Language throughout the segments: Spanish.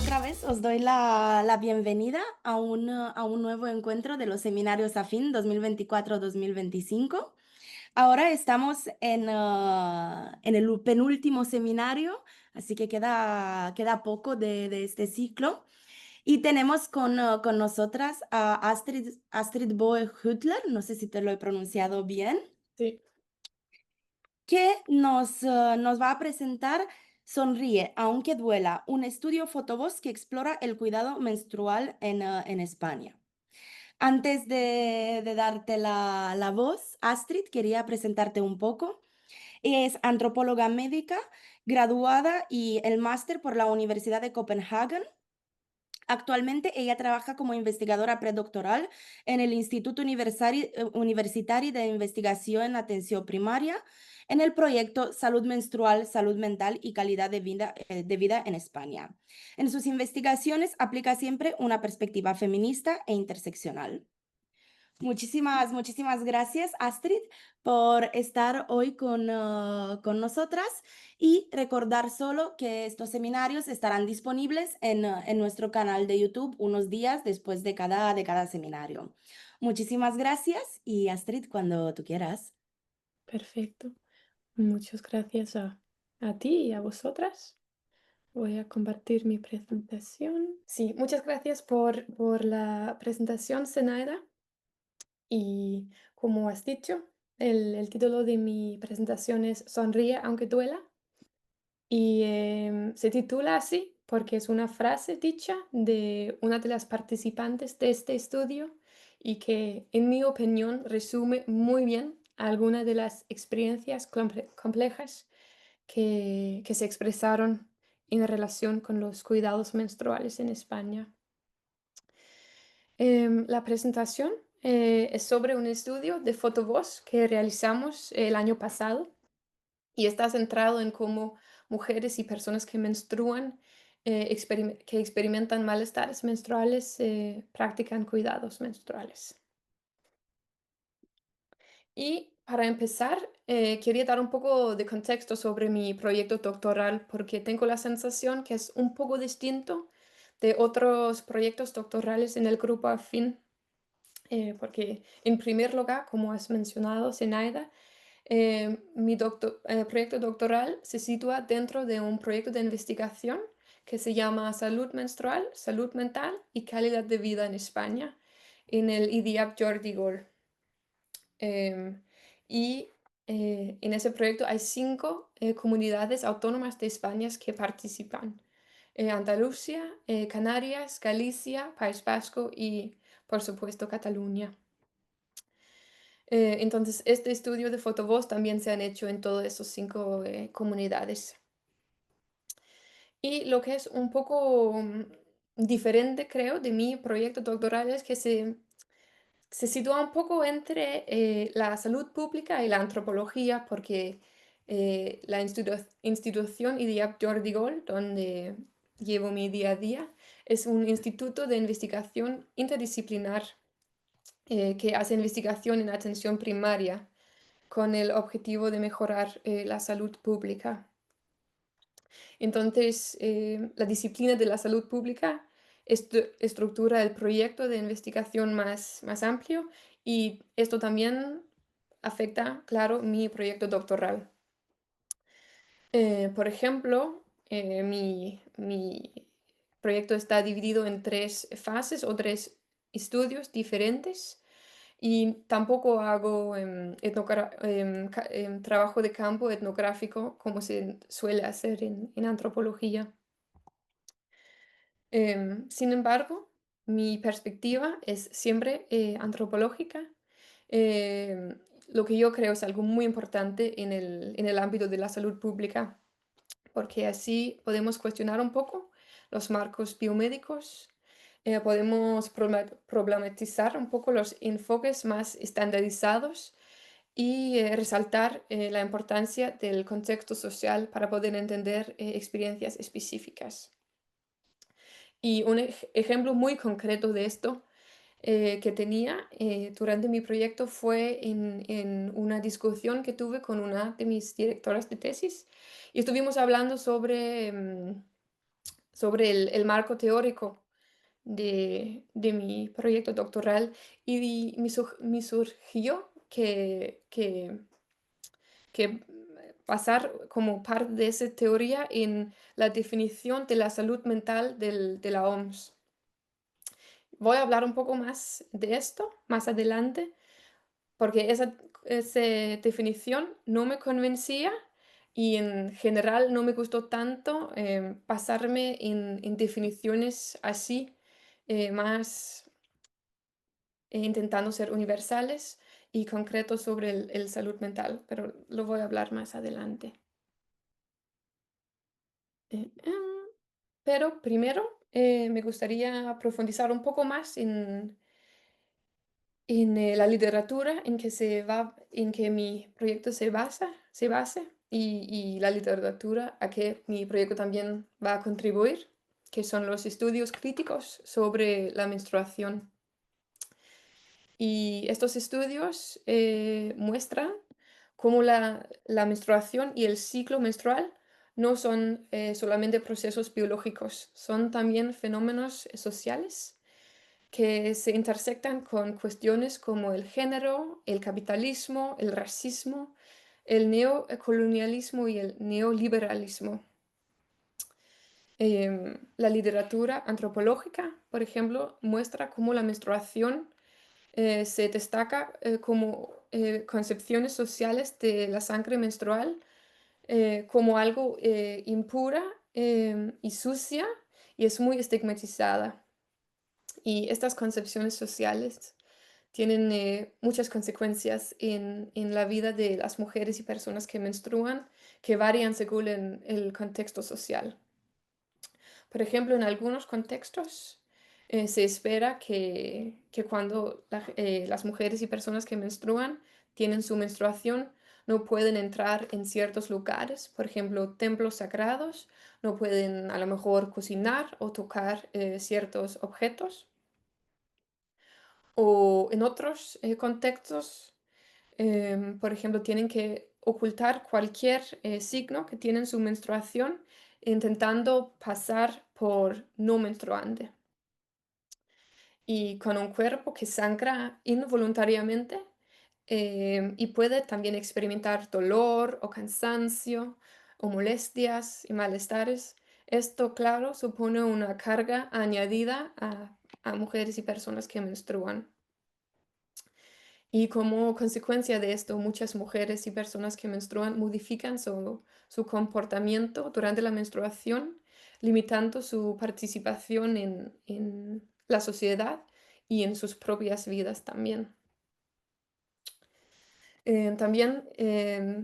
otra vez os doy la bienvenida a un nuevo encuentro de los seminarios AFIN 2024-2025. Ahora estamos en el penúltimo seminario, así que queda poco de este ciclo. Y tenemos con nosotras a Astrid Boe Hüttler, no sé si te lo he pronunciado bien, Sí, que nos va a presentar Sonríe, aunque duela, un estudio fotovoz que explora el cuidado menstrual en España. Antes de darte la voz, Astrid, quería presentarte un poco. Es antropóloga médica, graduada y el máster por la Universidad de Copenhague. Actualmente ella trabaja como investigadora predoctoral en el Instituto Universitario de Investigación en Atención Primaria en el proyecto Salud Menstrual, Salud Mental y Calidad de vida en España. En sus investigaciones aplica siempre una perspectiva feminista e interseccional. Muchísimas gracias, Astrid, por estar hoy con nosotras y recordar solo que estos seminarios estarán disponibles en nuestro canal de YouTube unos días después de cada seminario. Muchísimas gracias y Astrid, cuando tú quieras. perfecto. Muchas gracias a ti y a vosotras. Voy a compartir mi presentación. Sí, muchas gracias por la presentación, Zenaida. Y como has dicho, el título de mi presentación es Sonríe aunque duela. Y se titula así porque es una frase dicha de una de las participantes de este estudio y que, en mi opinión, resume muy bien algunas de las experiencias complejas que se expresaron en relación con los cuidados menstruales en España. La presentación es sobre un estudio de fotovoz que realizamos el año pasado y está centrado en cómo mujeres y personas que menstruan, que experimentan malestares menstruales, practican cuidados menstruales. Y para empezar, quería dar un poco de contexto sobre mi proyecto doctoral, porque tengo la sensación que es un poco distinto de otros proyectos doctorales en el grupo afín, porque en primer lugar, como has mencionado, Zenaida, mi proyecto doctoral se sitúa dentro de un proyecto de investigación que se llama Salud Menstrual, Salud Mental y Calidad de Vida en España, en el IDIAP Jordi Gol. Em, y en ese proyecto hay 5 comunidades autónomas de España que participan. Andalucía, Canarias, Galicia, País Vasco y, por supuesto, Cataluña. Entonces, este estudio de fotovoz también se han hecho en todas esas 5 comunidades. Y lo que es un poco diferente, creo, de mi proyecto doctoral es que se sitúa un poco entre la salud pública y la antropología, porque la institución IDIAP Jordi Gol, donde llevo mi día a día, es un instituto de investigación interdisciplinar que hace investigación en atención primaria con el objetivo de mejorar la salud pública. Entonces, la disciplina de la salud pública estructura el proyecto de investigación más amplio y esto también afecta, claro, mi proyecto doctoral. Por ejemplo, mi proyecto está dividido en 3 fases o 3 estudios diferentes. Y tampoco hago trabajo de campo etnográfico como se suele hacer en antropología. Sin embargo, mi perspectiva es siempre antropológica. Lo que yo creo es algo muy importante en el ámbito de la salud pública, porque así podemos cuestionar un poco los marcos biomédicos, podemos problematizar un poco los enfoques más estandarizados y resaltar la importancia del contexto social para poder entender experiencias específicas. Y un ejemplo muy concreto de esto que tenía durante mi proyecto fue en una discusión que tuve con una de mis directoras de tesis y estuvimos hablando sobre el marco teórico de mi proyecto doctoral y me surgió que pasar como parte de esa teoría en la definición de la salud mental de la OMS. Voy a hablar un poco más de esto más adelante, porque esa definición no me convencía y en general no me gustó tanto pasarme en definiciones así, más intentando ser universales y concretos sobre el salud mental, pero lo voy a hablar más adelante. Eh, em, pero primero me gustaría profundizar un poco más en la literatura en que mi proyecto se base y la literatura a que mi proyecto también va a contribuir, que son los estudios críticos sobre la menstruación. Y estos estudios muestran cómo la menstruación y el ciclo menstrual no son solamente procesos biológicos, son también fenómenos sociales que se intersectan con cuestiones como el género, el capitalismo, el racismo, el neocolonialismo y el neoliberalismo. La literatura antropológica, por ejemplo, muestra cómo la menstruación se destaca como concepciones sociales de la sangre menstrual como algo impura y sucia y es muy estigmatizada. Y estas concepciones sociales tienen muchas consecuencias en la vida de las mujeres y personas que menstruan, que varían según el contexto social. Por ejemplo, en algunos contextos se espera que cuando las mujeres y personas que menstruan tienen su menstruación, no pueden entrar en ciertos lugares, por ejemplo, templos sagrados, no pueden a lo mejor cocinar o tocar ciertos objetos. O en otros contextos, por ejemplo, tienen que ocultar cualquier signo que tienen su menstruación, intentando pasar por no menstruante. Y con un cuerpo que sangra involuntariamente y puede también experimentar dolor o cansancio o molestias y malestares. Esto, claro, supone una carga añadida a mujeres y personas que menstruan. Y como consecuencia de esto, muchas mujeres y personas que menstruan modifican su comportamiento durante la menstruación, limitando su participación en la sociedad y en sus propias vidas también. También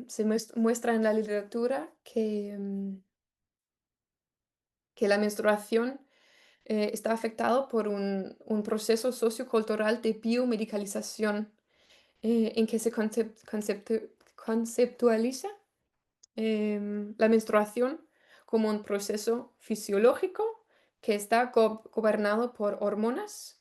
se muestra en la literatura que la menstruación está afectado por un proceso sociocultural de biomedicalización en que se conceptualiza la menstruación como un proceso fisiológico que está gobernado por hormonas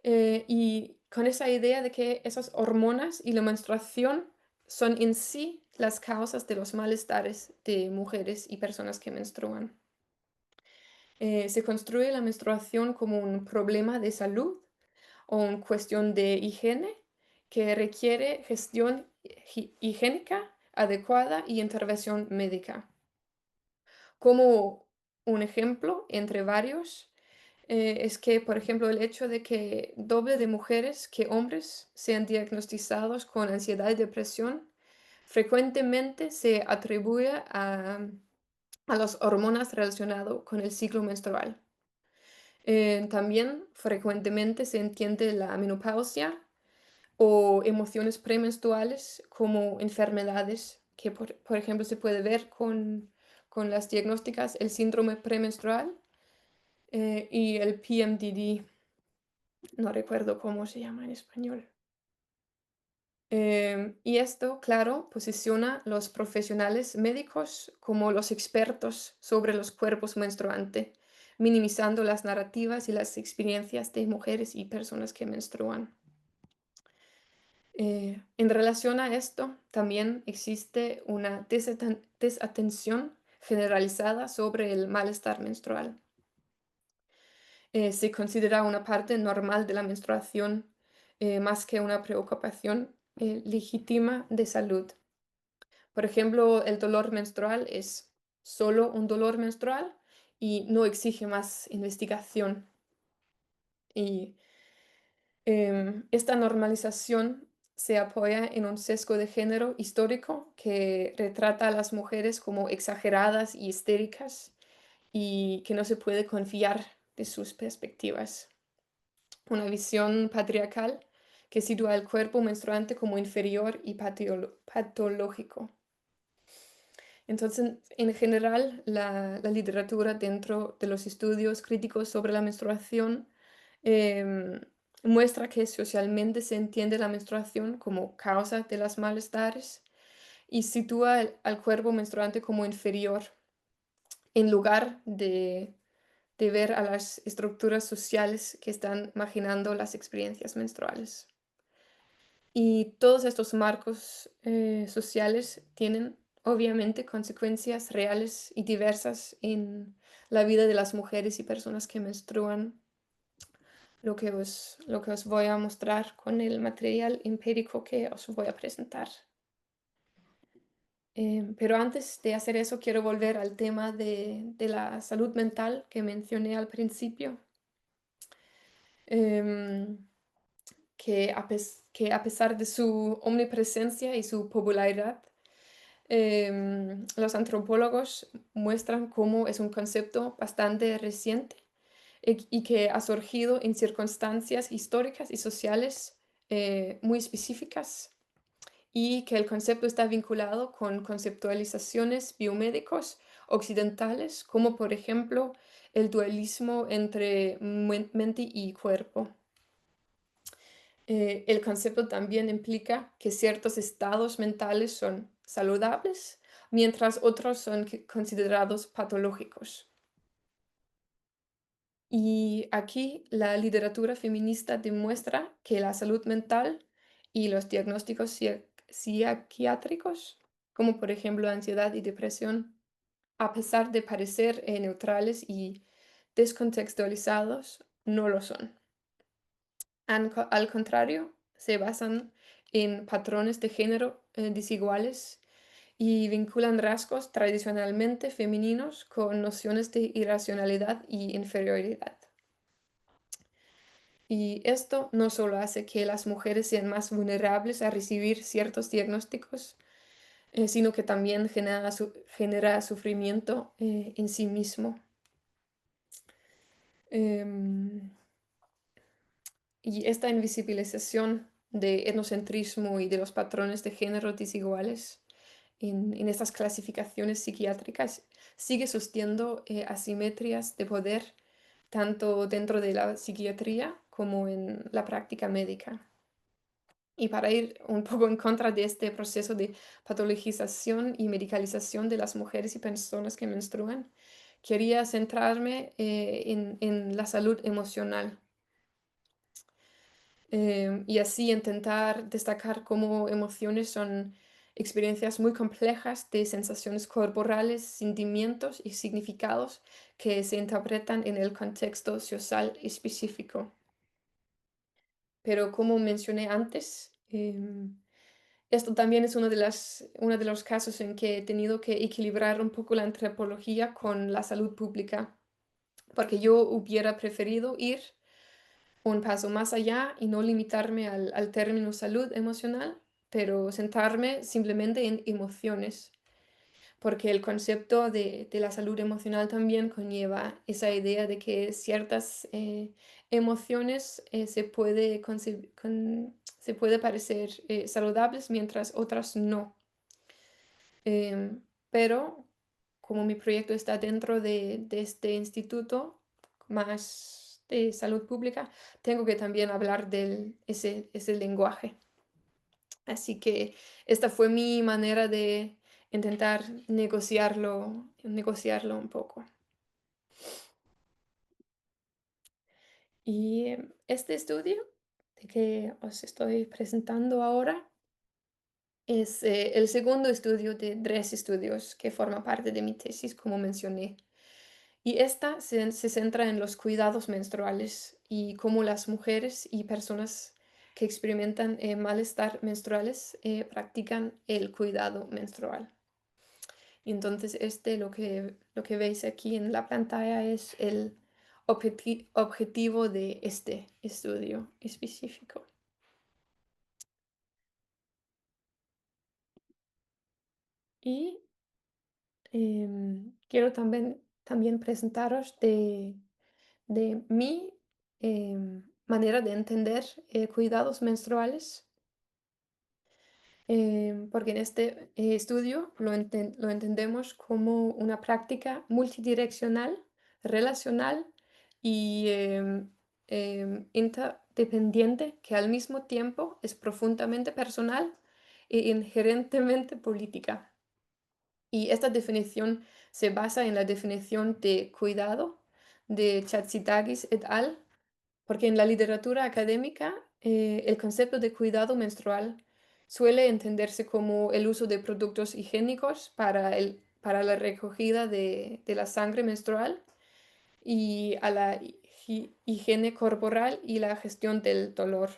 y con esa idea de que esas hormonas y la menstruación son en sí las causas de los malestares de mujeres y personas que menstruan. Se construye la menstruación como un problema de salud o una cuestión de higiene que requiere gestión higiénica adecuada y intervención médica. Como un ejemplo entre varios, es que, por ejemplo, el hecho de que doble de mujeres que hombres sean diagnosticados con ansiedad y depresión frecuentemente se atribuye a las hormonas relacionadas con el ciclo menstrual. También frecuentemente se entiende la menopausia o emociones premenstruales como enfermedades que, por ejemplo, se puede ver con las diagnósticas, el síndrome premenstrual y el PMDD, no recuerdo cómo se llama en español. Y esto, claro, posiciona a los profesionales médicos como los expertos sobre los cuerpos menstruantes, minimizando las narrativas y las experiencias de mujeres y personas que menstruan. En relación a esto, también existe una desatención generalizada sobre el malestar menstrual. se considera una parte normal de la menstruación, más que una preocupación legítima de salud. Por ejemplo, el dolor menstrual es solo un dolor menstrual y no exige más investigación. Y esta normalización se apoya en un sesgo de género histórico que retrata a las mujeres como exageradas y histéricas y que no se puede confiar de sus perspectivas. Una visión patriarcal que sitúa el cuerpo menstruante como inferior y patológico. Entonces, en general, la literatura dentro de los estudios críticos sobre la menstruación em, muestra que socialmente se entiende la menstruación como causa de las malestares y sitúa al cuerpo menstruante como inferior, en lugar de ver a las estructuras sociales que están marginando las experiencias menstruales. Y todos estos marcos sociales tienen obviamente consecuencias reales y diversas en la vida de las mujeres y personas que menstruan, lo que os voy a mostrar con el material empírico que os voy a presentar. Pero antes de hacer eso, quiero volver al tema de la salud mental que mencioné al principio. Em, que a pesar de su omnipresencia y su popularidad, los antropólogos muestran cómo es un concepto bastante reciente y que ha surgido en circunstancias históricas y sociales muy específicas y que el concepto está vinculado con conceptualizaciones biomédicos occidentales, como por ejemplo el dualismo entre mente y cuerpo. El concepto también implica que ciertos estados mentales son saludables, mientras otros son considerados patológicos. Y aquí la literatura feminista demuestra que la salud mental y los diagnósticos psiquiátricos, como por ejemplo ansiedad y depresión, a pesar de parecer neutrales y descontextualizados, no lo son. Al contrario, se basan en patrones de género desiguales y vinculan rasgos tradicionalmente femeninos con nociones de irracionalidad y inferioridad. Y esto no solo hace que las mujeres sean más vulnerables a recibir ciertos diagnósticos, sino que también genera sufrimiento en sí mismo. Em, Y esta invisibilización de etnocentrismo y de los patrones de género desiguales en estas clasificaciones psiquiátricas sigue sosteniendo asimetrías de poder tanto dentro de la psiquiatría como en la práctica médica. Y para ir un poco en contra de este proceso de patologización y medicalización de las mujeres y personas que menstruan, quería centrarme en la salud emocional. Y así intentar destacar cómo emociones son experiencias muy complejas de sensaciones corporales, sentimientos y significados que se interpretan en el contexto social específico. Pero como mencioné antes, esto también es uno de los casos en que he tenido que equilibrar un poco la antropología con la salud pública, porque yo hubiera preferido ir un paso más allá y no limitarme al término salud emocional, pero centrarme simplemente en emociones, porque el concepto de la salud emocional también conlleva esa idea de que ciertas emociones se puede parecer saludables mientras otras no. Pero como mi proyecto está dentro de este instituto más de salud pública, tengo que también hablar de ese lenguaje. Así que esta fue mi manera de intentar negociarlo un poco. Y este estudio de que os estoy presentando ahora es el segundo estudio de 3 estudios que forma parte de mi tesis, como mencioné. Y esta se centra en los cuidados menstruales y cómo las mujeres y personas que experimentan malestar menstruales practican el cuidado menstrual. Y entonces lo que veis aquí en la pantalla es el objetivo de este estudio específico. Y quiero también presentaros de mi manera de entender cuidados menstruales, porque en este estudio lo entendemos como una práctica multidireccional, relacional y interdependiente que al mismo tiempo es profundamente personal e inherentemente política. Y esta definición se basa en la definición de cuidado de Chatzitakis et al. Porque en la literatura académica, el concepto de cuidado menstrual suele entenderse como el uso de productos higiénicos para la recogida de la sangre menstrual y a la higiene corporal y la gestión del dolor.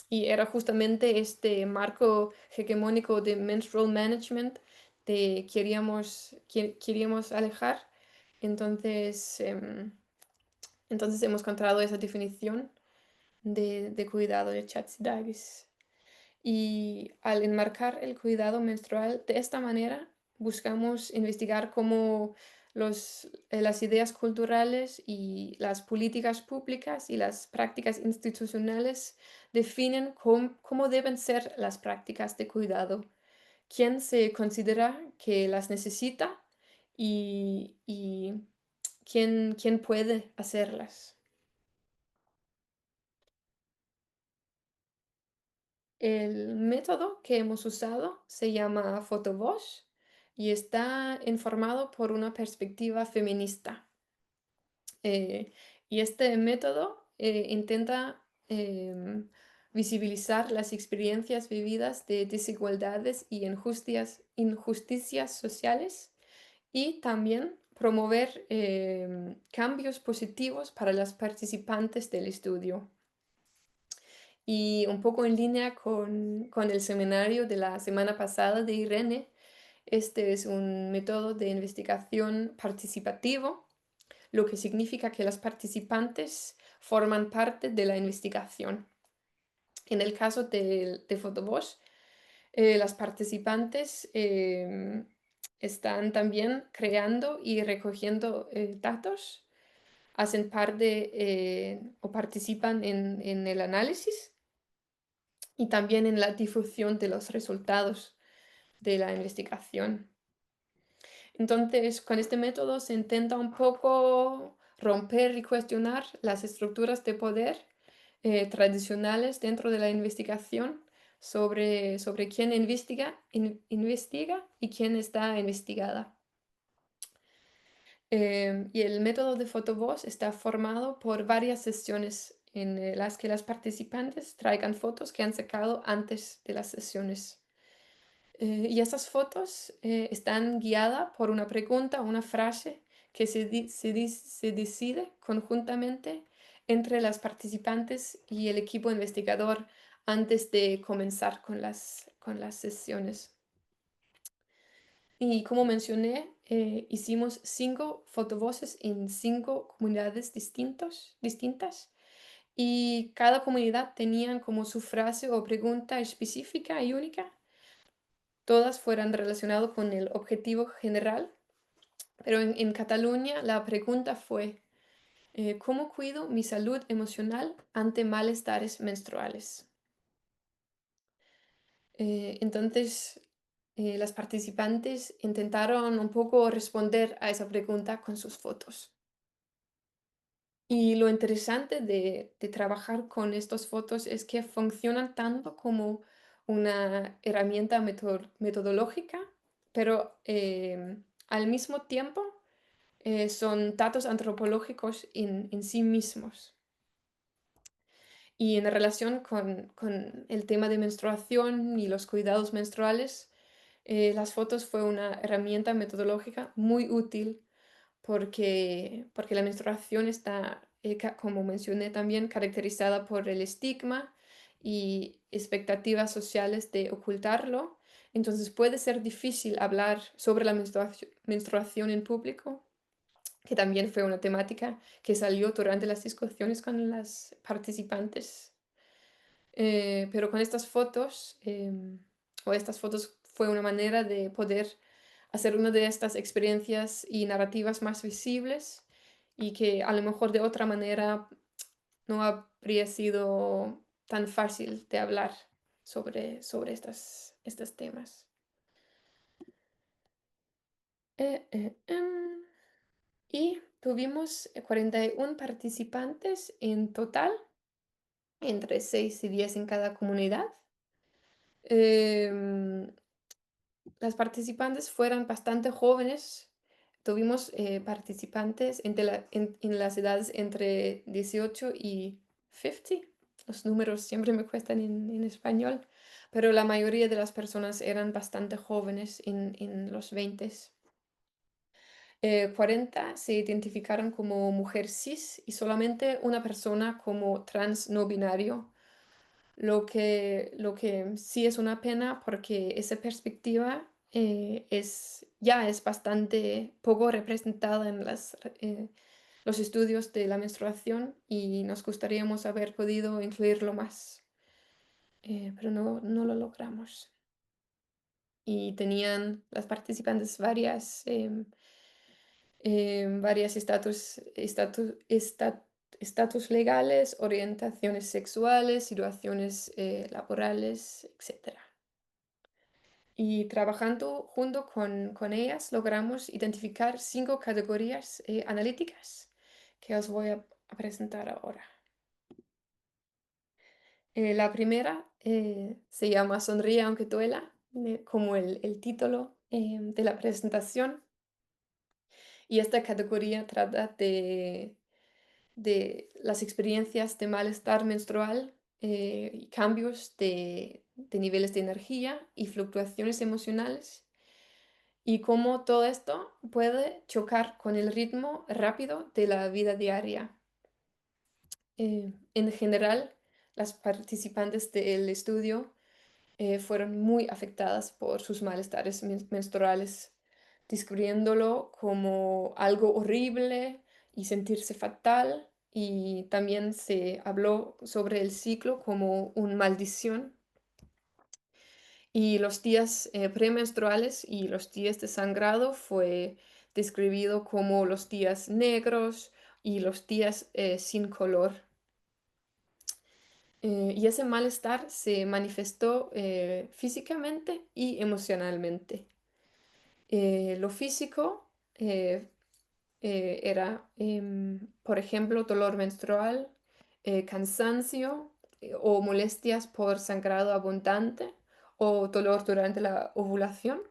Y era justamente este marco hegemónico de menstrual management que queríamos alejar. Entonces, entonces hemos encontrado esa definición de cuidado de Chatzidaris. Y al enmarcar el cuidado menstrual de esta manera, buscamos investigar cómo las ideas culturales y las políticas públicas y las prácticas institucionales definen cómo deben ser las prácticas de cuidado, quién se considera que las necesita y quién puede hacerlas. El método que hemos usado se llama Photowash y está informado por una perspectiva feminista. Y este método intenta visibilizar las experiencias vividas de desigualdades y injusticias sociales y también promover cambios positivos para las participantes del estudio. Y un poco en línea con el seminario de la semana pasada de Irene, este es un método de investigación participativo, lo que significa que las participantes forman parte de la investigación. En el caso de Photobosh, las participantes están también creando y recogiendo datos, hacen parte o participan en el análisis y también en la difusión de los resultados de la investigación. Entonces, con este método se intenta un poco romper y cuestionar las estructuras de poder tradicionales dentro de la investigación sobre quién investiga y quién está investigada. Y el método de Photoboss está formado por varias sesiones en las que las participantes traigan fotos que han sacado antes de las sesiones. Y estas fotos están guiadas por una pregunta, una frase que se decide conjuntamente entre las participantes y el equipo investigador antes de comenzar con las sesiones. Y como mencioné, hicimos 5 fotovoces en 5 comunidades distintas y cada comunidad tenía como su frase o pregunta específica y única. Todas fueran relacionadas con el objetivo general, pero en Cataluña la pregunta fue, ¿cómo cuido mi salud emocional ante malestares menstruales? Entonces, las participantes intentaron un poco responder a esa pregunta con sus fotos. Y lo interesante de trabajar con estas fotos es que funcionan tanto como una herramienta metodológica, pero al mismo tiempo son datos antropológicos en sí mismos. Y en relación con el tema de menstruación y los cuidados menstruales, las fotos fue una herramienta metodológica muy útil porque la menstruación está, como mencioné también, caracterizada por el estigma y expectativas sociales de ocultarlo. Entonces puede ser difícil hablar sobre la menstruación en público, que también fue una temática que salió durante las discusiones con las participantes. Pero con estas fotos, o estas fotos fue una manera de poder hacer una de estas experiencias y narrativas más visibles y que a lo mejor de otra manera no habría sido tan fácil de hablar sobre estos temas. Em, y tuvimos 41 participantes en total, entre 6 y 10 en cada comunidad. Em, Las participantes fueron bastante jóvenes. Tuvimos participantes en las edades entre 18 y 50. Los números siempre me cuestan en español, pero la mayoría de las personas eran bastante jóvenes en los 20. 40 se identificaron como mujer cis y solamente una persona como trans no binario, lo que sí es una pena porque esa perspectiva ya es bastante poco representada en los estudios de la menstruación y nos gustaríamos haber podido incluirlo más, pero no lo logramos. Y tenían las participantes varias estatus legales, orientaciones sexuales, situaciones laborales, etcétera. Y trabajando junto con ellas logramos identificar 5 categorías analíticas que os voy a presentar ahora. La primera se llama Sonríe aunque duela, como el título de la presentación. Y esta categoría trata de las experiencias de malestar menstrual, y cambios de niveles de energía y fluctuaciones emocionales, y cómo todo esto puede chocar con el ritmo rápido de la vida diaria. En general, las participantes del estudio fueron muy afectadas por sus malestares menstruales, describiéndolo como algo horrible y sentirse fatal. Y también se habló sobre el ciclo como una maldición. Y los días premenstruales y los días de sangrado fue describido como los días negros y los días sin color. Y ese malestar se manifestó físicamente y emocionalmente. Lo físico era, por ejemplo, dolor menstrual, cansancio, o molestias por sangrado abundante o dolor durante la ovulación.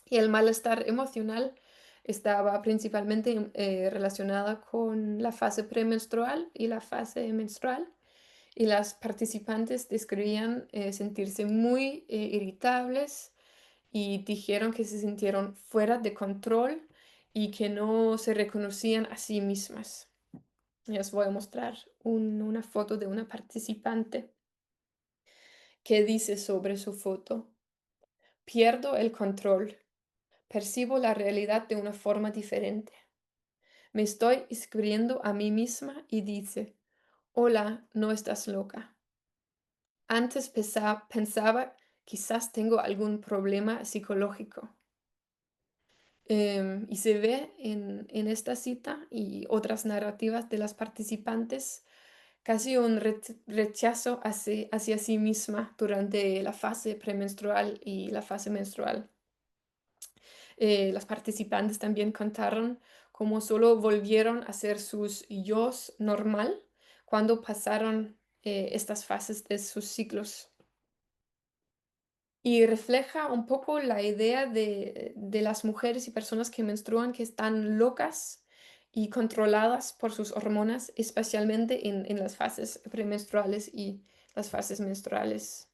Y el malestar emocional estaba principalmente relacionada con la fase premenstrual y la fase menstrual. Y las participantes describían sentirse muy irritables y dijeron que se sintieron fuera de control y que no se reconocían a sí mismas. Les voy a mostrar una foto de una participante que dice sobre su foto: pierdo el control, percibo la realidad de una forma diferente. Me estoy escribiendo a mí misma y dice: hola, no estás loca. Antes pensaba, quizás tengo algún problema psicológico. Y se ve en esta cita y otras narrativas de las participantes casi un rechazo hacia sí misma durante la fase premenstrual y la fase menstrual. Las participantes también contaron cómo solo volvieron a ser sus yos normal cuando pasaron estas fases de sus ciclos. Y refleja un poco la idea de las mujeres y personas que menstruan que están locas y controladas por sus hormonas, especialmente en las fases premenstruales y las fases menstruales.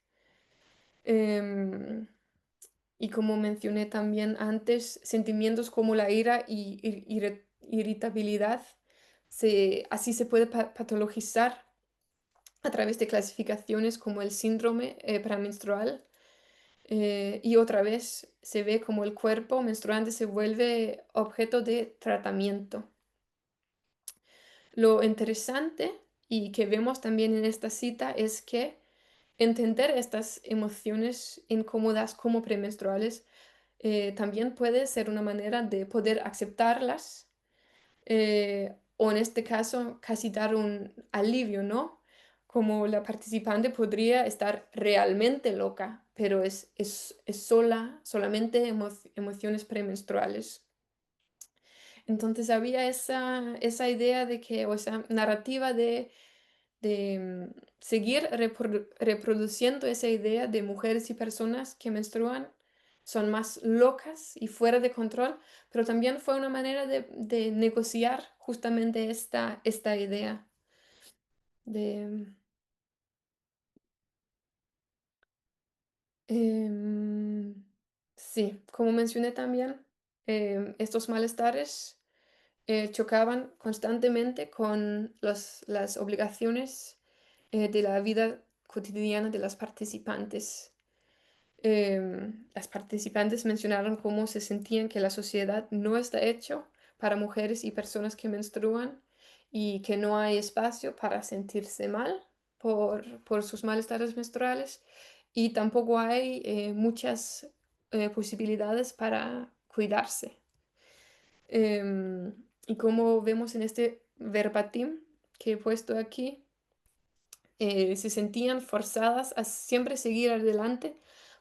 Em, Y como mencioné también antes, sentimientos como la ira y irritabilidad, así se puede patologizar a través de clasificaciones como el síndrome premenstrual. Y otra vez se ve como el cuerpo menstruante se vuelve objeto de tratamiento. Lo interesante y que vemos también en esta cita es que entender estas emociones incómodas como premenstruales también puede ser una manera de poder aceptarlas o en este caso casi dar un alivio, ¿no? Como la participante podría estar realmente loca, pero es solamente emociones premenstruales. Entonces había esa idea de que, o esa narrativa de seguir reproduciendo esa idea de mujeres y personas que menstruan son más locas y fuera de control, pero también fue una manera de negociar justamente esta idea de... em, sí, como mencioné también, estos malestares chocaban constantemente con las obligaciones de la vida cotidiana de las participantes. Las participantes mencionaron cómo se sentían que la sociedad no está hecho para mujeres y personas que menstruan y que no hay espacio para sentirse mal por sus malestares menstruales y tampoco hay muchas posibilidades para cuidarse. Y como vemos en este verbatim que he puesto aquí, se sentían forzadas a siempre seguir adelante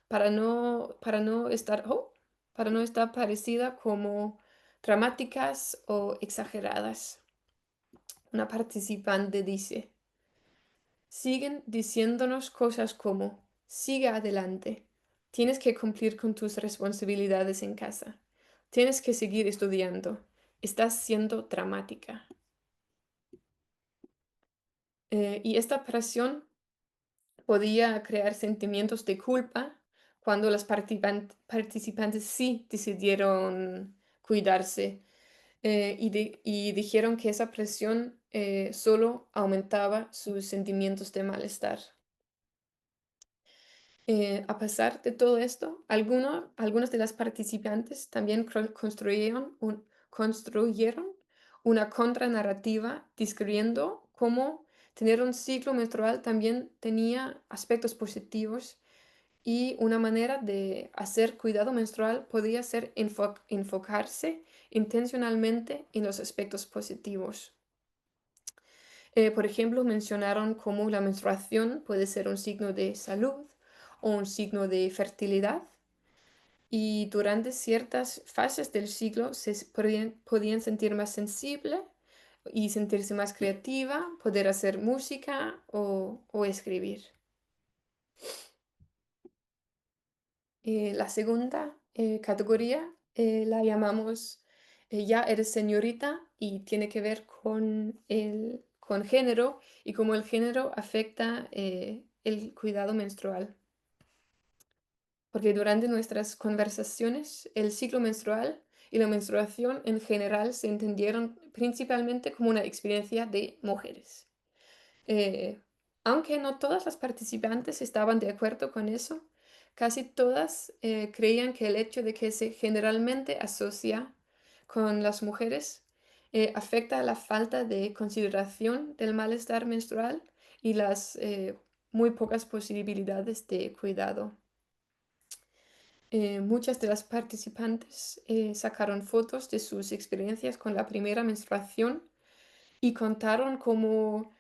para no estar parecida como dramáticas o exageradas. Una participante dice, siguen diciéndonos cosas como, sigue adelante, tienes que cumplir con tus responsabilidades en casa, tienes que seguir estudiando, estás siendo dramática. Y esta presión podía crear sentimientos de culpa cuando las participantes sí decidieron cuidarse y dijeron que esa presión solo aumentaba sus sentimientos de malestar. A pesar de todo esto, algunas de las participantes también construyeron una contranarrativa describiendo cómo tener un ciclo menstrual también tenía aspectos positivos y una manera de hacer cuidado menstrual podía ser enfocarse intencionalmente en los aspectos positivos. Por ejemplo, mencionaron cómo la menstruación puede ser un signo de salud o un signo de fertilidad y durante ciertas fases del ciclo podían sentir más sensible y sentirse más creativa, poder hacer música o escribir. La segunda categoría la llamamos ya eres señorita y tiene que ver con género y cómo el género afecta el cuidado menstrual. Porque durante nuestras conversaciones, el ciclo menstrual y la menstruación en general se entendieron principalmente como una experiencia de mujeres. Eh, Aunque no todas las participantes estaban de acuerdo con eso, casi todas creían que el hecho de que se generalmente asocia con las mujeres afecta a la falta de consideración del malestar menstrual y las muy pocas posibilidades de cuidado. Muchas de las participantes sacaron fotos de sus experiencias con la primera menstruación y contaron cómo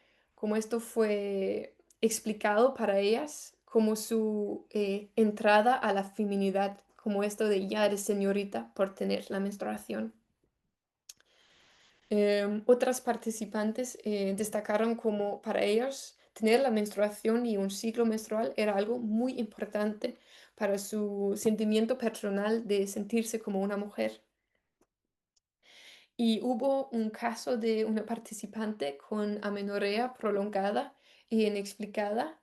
esto fue explicado para ellas como su entrada a la feminidad, como esto de ya eres señorita por tener la menstruación. Otras participantes destacaron como para ellas tener la menstruación y un ciclo menstrual era algo muy importante para su sentimiento personal de sentirse como una mujer. Y hubo un caso de una participante con amenorrea prolongada e inexplicada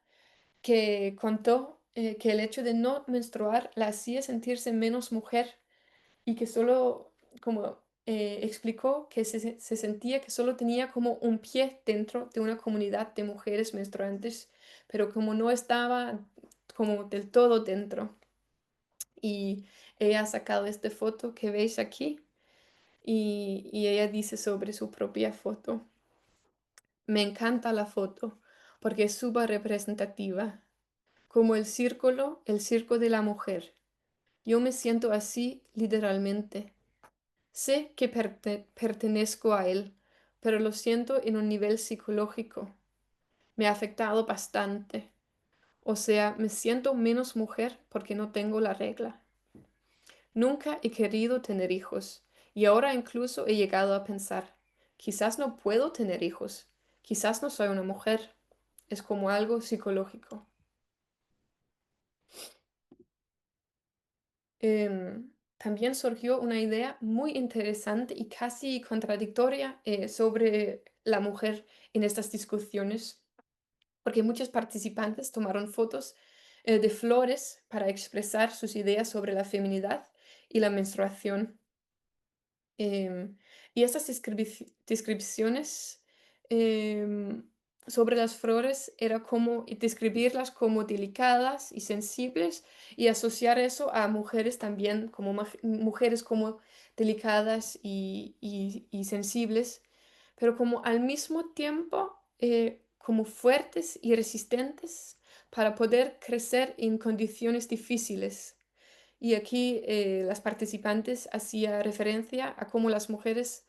que contó que el hecho de no menstruar la hacía sentirse menos mujer y que solo, como explicó, que se sentía que solo tenía como un pie dentro de una comunidad de mujeres menstruantes, pero como no estaba como del todo dentro. Y ella ha sacado esta foto que veis aquí y ella dice sobre su propia foto. Me encanta la foto porque es súper representativa, como el circo de la mujer. Yo me siento así literalmente. Sé que pertenezco a él, pero lo siento en un nivel psicológico. Me ha afectado bastante. O sea, me siento menos mujer porque no tengo la regla. Nunca he querido tener hijos y ahora incluso he llegado a pensar, quizás no puedo tener hijos, quizás no soy una mujer. Es como algo psicológico. También surgió una idea muy interesante y casi contradictoria sobre la mujer en estas discusiones, porque muchos participantes tomaron fotos de flores para expresar sus ideas sobre la feminidad y la menstruación. Em, y estas descripciones em, sobre las flores era como y describirlas como delicadas y sensibles y asociar eso a mujeres también como mujeres como delicadas y sensibles, pero como al mismo tiempo como fuertes y resistentes para poder crecer en condiciones difíciles. Y aquí las participantes hacía referencia a cómo las mujeres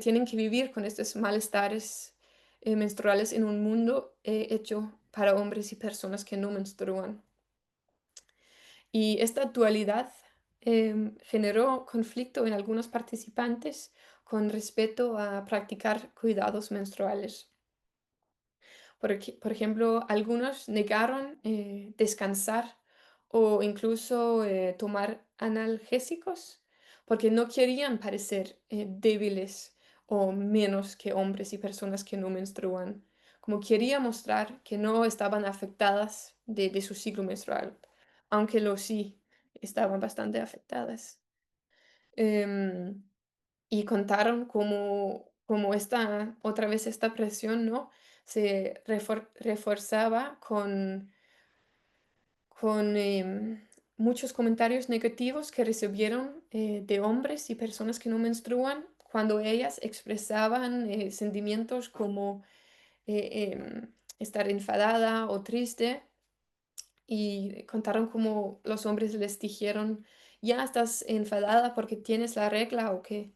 tienen que vivir con estos malestares menstruales en un mundo hecho para hombres y personas que no menstruan. Y esta dualidad generó conflicto en algunos participantes con respecto a practicar cuidados menstruales. Por ejemplo, algunos negaron descansar o incluso tomar analgésicos porque no querían parecer débiles o menos que hombres y personas que no menstruan. Como quería mostrar que no estaban afectadas de su ciclo menstrual, aunque lo sí, estaban bastante afectadas. Em, y contaron cómo esta, otra vez esta presión, ¿no? Se reforzaba con muchos comentarios negativos que recibieron de hombres y personas que no menstruan cuando ellas expresaban sentimientos como estar enfadada o triste y contaron cómo los hombres les dijeron, ya estás enfadada porque tienes la regla o qué,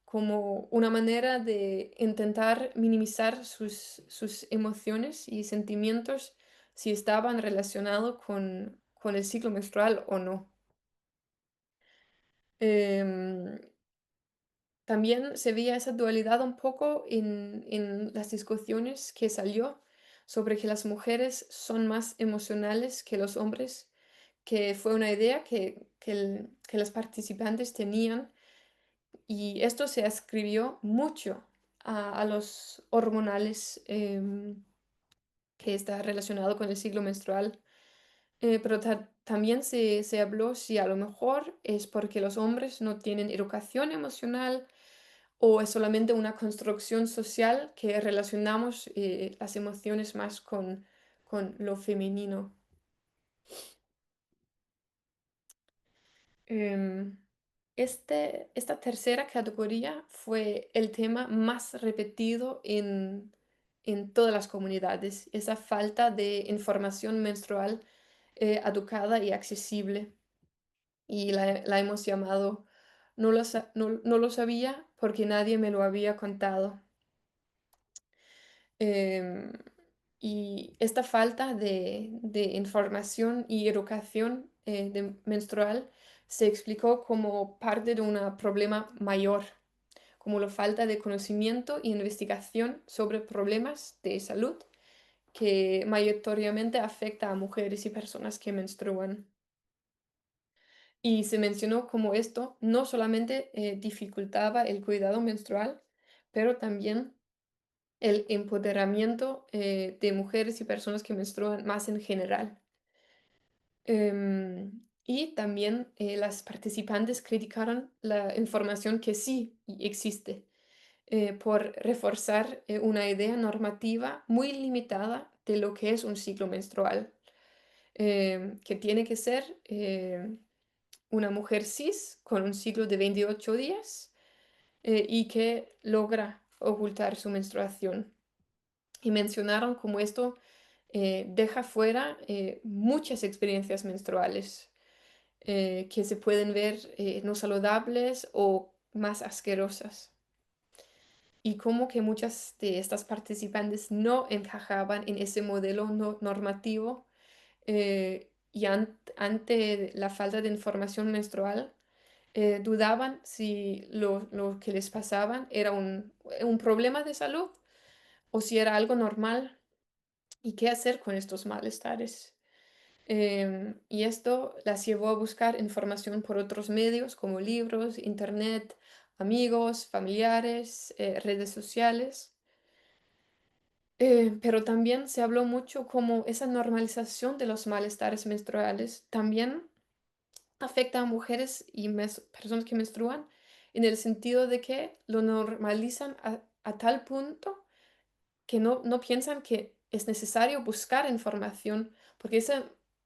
como una manera de intentar minimizar sus emociones y sentimientos si estaban relacionados con el ciclo menstrual o no. Em, También se veía esa dualidad un poco en las discusiones que salió sobre que las mujeres son más emocionales que los hombres, que fue una idea que las participantes tenían. Y esto se ascribió mucho a los hormonales que está relacionado con el ciclo menstrual. Pero también se habló si a lo mejor es porque los hombres no tienen educación emocional o es solamente una construcción social que relacionamos las emociones más con lo femenino. Em, esta tercera categoría fue el tema más repetido en todas las comunidades, esa falta de información menstrual educada y accesible. Y la hemos llamado no lo sabía porque nadie me lo había contado. Em, y esta falta de información y educación menstrual se explicó como parte de un problema mayor, como la falta de conocimiento e investigación sobre problemas de salud que mayoritariamente afecta a mujeres y personas que menstruan. Y se mencionó como esto no solamente dificultaba el cuidado menstrual, pero también el empoderamiento de mujeres y personas que menstruan más en general. Y también las participantes criticaron la información que sí existe por reforzar una idea normativa muy limitada de lo que es un ciclo menstrual, que tiene que ser una mujer cis con un ciclo de 28 días y que logra ocultar su menstruación. Y mencionaron cómo esto deja fuera muchas experiencias menstruales que se pueden ver no saludables o más asquerosas. Y como que muchas de estas participantes no encajaban en ese modelo normativo y ante la falta de información menstrual, dudaban si lo que les pasaban era un problema de salud o si era algo normal y qué hacer con estos malestares. Y esto las llevó a buscar información por otros medios como libros, internet, amigos, familiares, redes sociales. Pero también se habló mucho como esa normalización de los malestares menstruales también afecta a mujeres y personas que menstruan en el sentido de que lo normalizan a tal punto que no piensan que es necesario buscar información porque,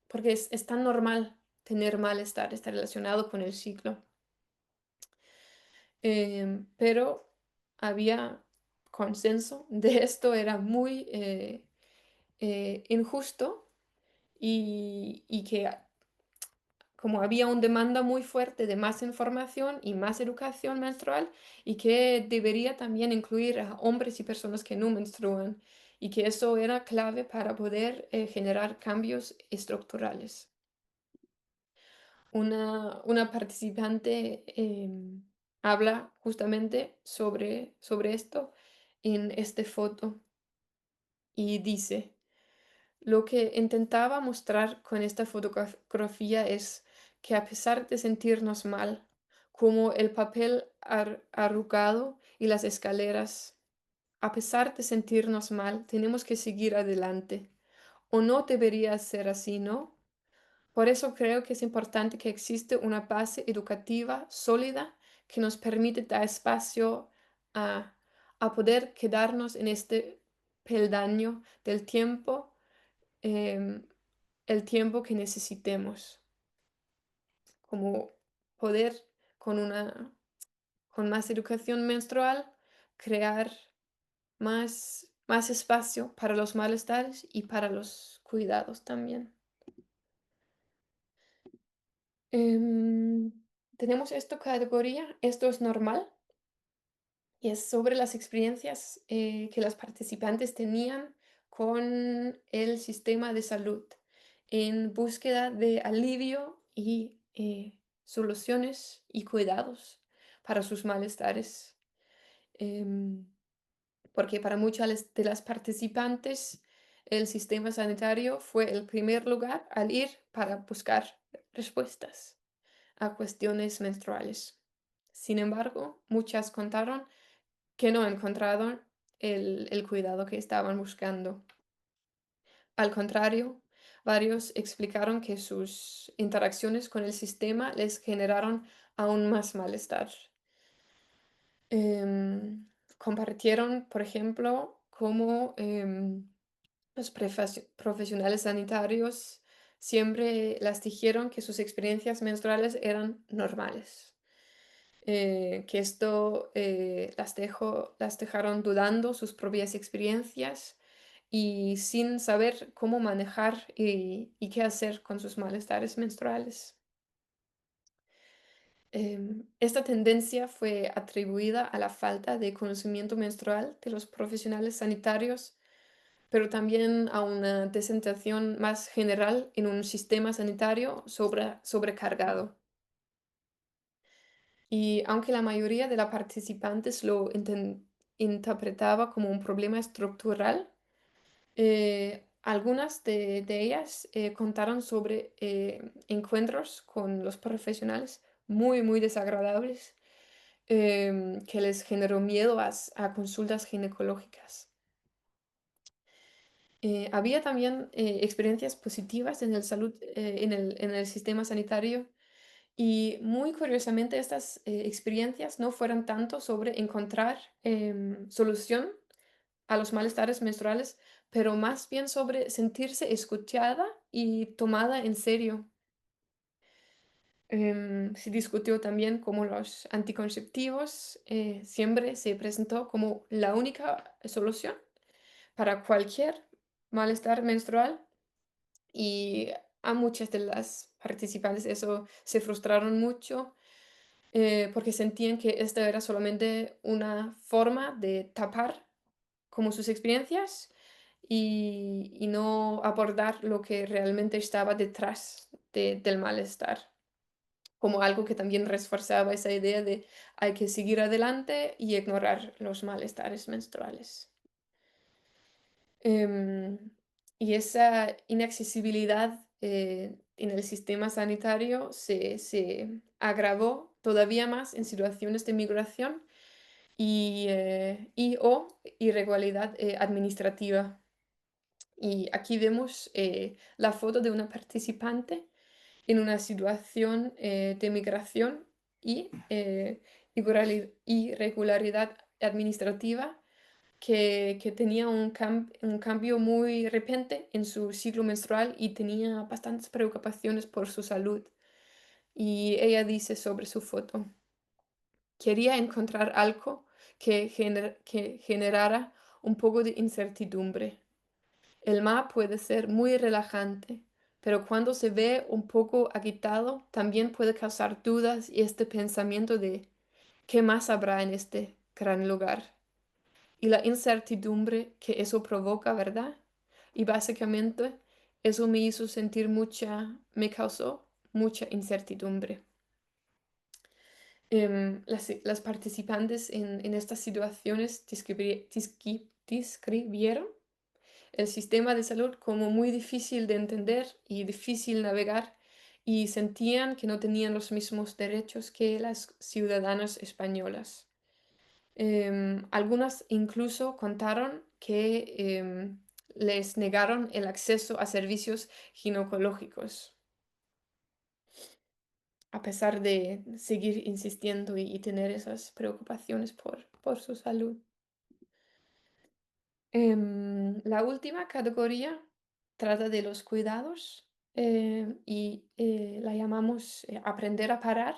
porque es tan normal tener malestar, está relacionado con el ciclo. Pero había consenso de esto, era muy injusto y que como había una demanda muy fuerte de más información y más educación menstrual y que debería también incluir a hombres y personas que no menstruan y que eso era clave para poder generar cambios estructurales. Una participante habla justamente sobre esto en esta foto y dice, lo que intentaba mostrar con esta fotografía es que a pesar de sentirnos mal, como el papel arrugado y las escaleras, a pesar de sentirnos mal, tenemos que seguir adelante. O no debería ser así, ¿no? Por eso creo que es importante que existe una base educativa sólida que nos permite dar espacio a, a poder quedarnos en este peldaño del tiempo em, el tiempo que necesitemos, como poder con con más educación menstrual crear más espacio para los malestares y para los cuidados también. Em, Tenemos esta categoría, esto es normal, y es sobre las experiencias que las participantes tenían con el sistema de salud en búsqueda de alivio y soluciones y cuidados para sus malestares. Em, Porque para muchas de las participantes el sistema sanitario fue el primer lugar al ir para buscar respuestas a cuestiones menstruales. Sin embargo, muchas contaron que no encontraron el cuidado que estaban buscando. Al contrario, varios explicaron que sus interacciones con el sistema les generaron aún más malestar. Compartieron, por ejemplo, cómo los profesionales sanitarios siempre las dijeron que sus experiencias menstruales eran normales, que esto las dejaron dudando sus propias experiencias y sin saber cómo manejar y qué hacer con sus malestares menstruales. Esta tendencia fue atribuida a la falta de conocimiento menstrual de los profesionales sanitarios, pero también a una descentración más general en un sistema sanitario sobrecargado. Y aunque la mayoría de las participantes lo interpretaba como un problema estructural, algunas de ellas contaron sobre encuentros con los profesionales muy desagradables que les generó miedo a consultas ginecológicas. Había también experiencias positivas en el salud, en el sistema sanitario y muy curiosamente estas experiencias no fueron tanto sobre encontrar solución a los malestares menstruales, pero más bien sobre sentirse escuchada y tomada en serio. Se discutió también cómo los anticonceptivos siempre se presentó como la única solución para cualquier malestar menstrual y a muchas de las participantes eso se frustraron mucho porque sentían que esta era solamente una forma de tapar como sus experiencias y no abordar lo que realmente estaba detrás del malestar, como algo que también reforzaba esa idea de hay que seguir adelante y ignorar los malestares menstruales. Em, y esa inaccesibilidad en el sistema sanitario se agravó todavía más en situaciones de migración y o irregularidad administrativa. Y aquí vemos la foto de una participante en una situación de migración y irregularidad administrativa que tenía un cambio muy repente en su ciclo menstrual y tenía bastantes preocupaciones por su salud. Y ella dice sobre su foto, quería encontrar algo que generara un poco de incertidumbre. El mar puede ser muy relajante, pero cuando se ve un poco agitado, también puede causar dudas y este pensamiento de ¿qué más habrá en este gran lugar? Y la incertidumbre que eso provoca, ¿verdad? Y básicamente eso me causó mucha incertidumbre. Las participantes en estas situaciones describieron el sistema de salud como muy difícil de entender y difícil navegar y sentían que no tenían los mismos derechos que las ciudadanas españolas. Algunas incluso contaron que les negaron el acceso a servicios ginecológicos, a pesar de seguir insistiendo y tener esas preocupaciones por su salud. La última categoría trata de los cuidados y la llamamos aprender a parar.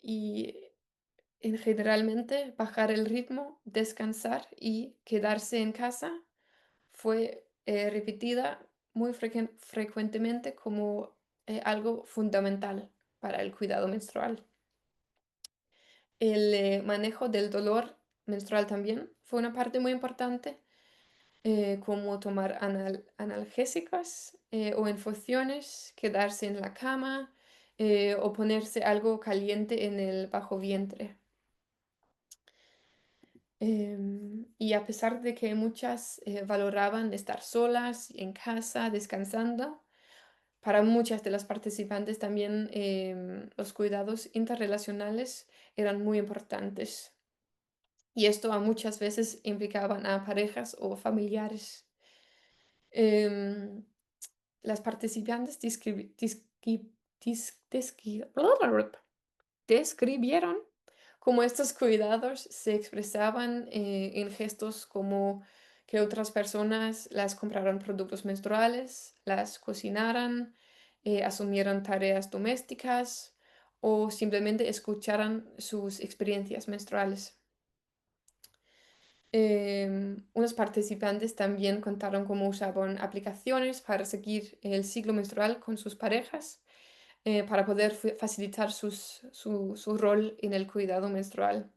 Y generalmente bajar el ritmo, descansar y quedarse en casa fue repetida muy frecuentemente como algo fundamental para el cuidado menstrual. El manejo del dolor menstrual también fue una parte muy importante, como tomar analgésicos o infusiones, quedarse en la cama o ponerse algo caliente en el bajo vientre. Y a pesar de que muchas valoraban estar solas en casa, descansando, para muchas de las participantes también los cuidados interrelacionales eran muy importantes. Y esto a muchas veces implicaban a parejas o familiares. Em, las participantes describieron cómo estos cuidados se expresaban en gestos como que otras personas las compraran productos menstruales, las cocinaran, asumieran tareas domésticas o simplemente escucharan sus experiencias menstruales. Unos participantes también contaron cómo usaban aplicaciones para seguir el ciclo menstrual con sus parejas, para poder facilitar su rol en el cuidado menstrual.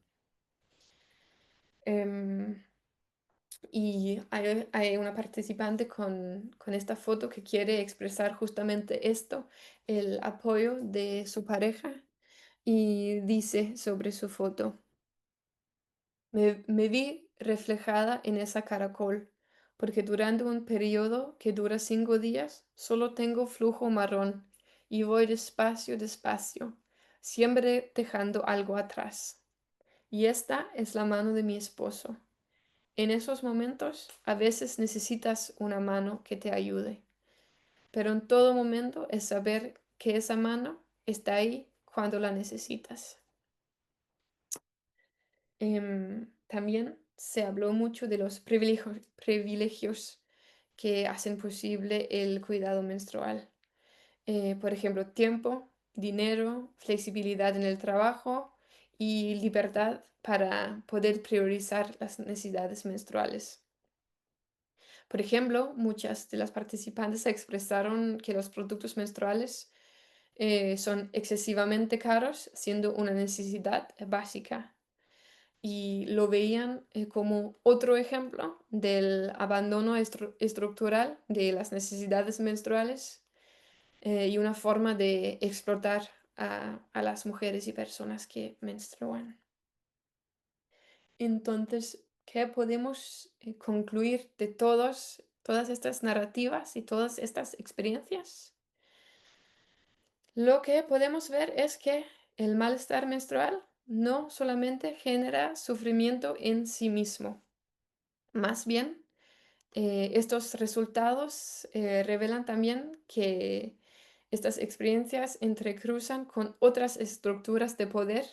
Em, y hay una participante con esta foto que quiere expresar justamente esto, el apoyo de su pareja, y dice sobre su foto. Me vi reflejada en esa caracol, porque durante un periodo que dura 5 días solo tengo flujo marrón y voy despacio, despacio, siempre dejando algo atrás. Y esta es la mano de mi esposo. En esos momentos a veces necesitas una mano que te ayude, pero en todo momento es saber que esa mano está ahí cuando la necesitas. También se habló mucho de los privilegios que hacen posible el cuidado menstrual. Por ejemplo, tiempo, dinero, flexibilidad en el trabajo y libertad para poder priorizar las necesidades menstruales. Por ejemplo, muchas de las participantes expresaron que los productos menstruales son excesivamente caros, siendo una necesidad básica, y lo veían como otro ejemplo del abandono estructural de las necesidades menstruales y una forma de explotar a las mujeres y personas que menstruan. Entonces, ¿qué podemos concluir de todas estas narrativas y todas estas experiencias? Lo que podemos ver es que el malestar menstrual no solamente genera sufrimiento en sí mismo, más bien estos resultados revelan también que estas experiencias entrecruzan con otras estructuras de poder,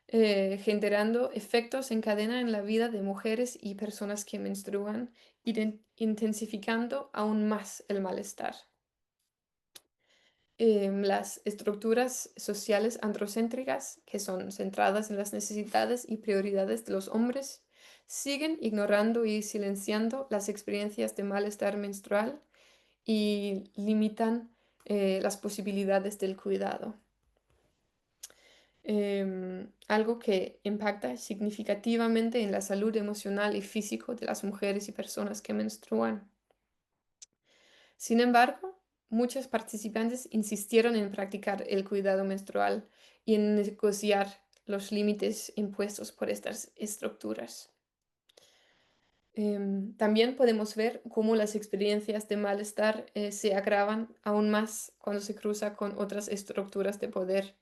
generando efectos en cadena en la vida de mujeres y personas que menstruan, intensificando aún más el malestar. Las estructuras sociales androcéntricas, que son centradas en las necesidades y prioridades de los hombres, siguen ignorando y silenciando las experiencias de malestar menstrual y limitan las posibilidades del cuidado. Algo que impacta significativamente en la salud emocional y físico de las mujeres y personas que menstruan. Sin embargo, muchos participantes insistieron en practicar el cuidado menstrual y en negociar los límites impuestos por estas estructuras. También podemos ver cómo las experiencias de malestar se agravan aún más cuando se cruza con otras estructuras de poder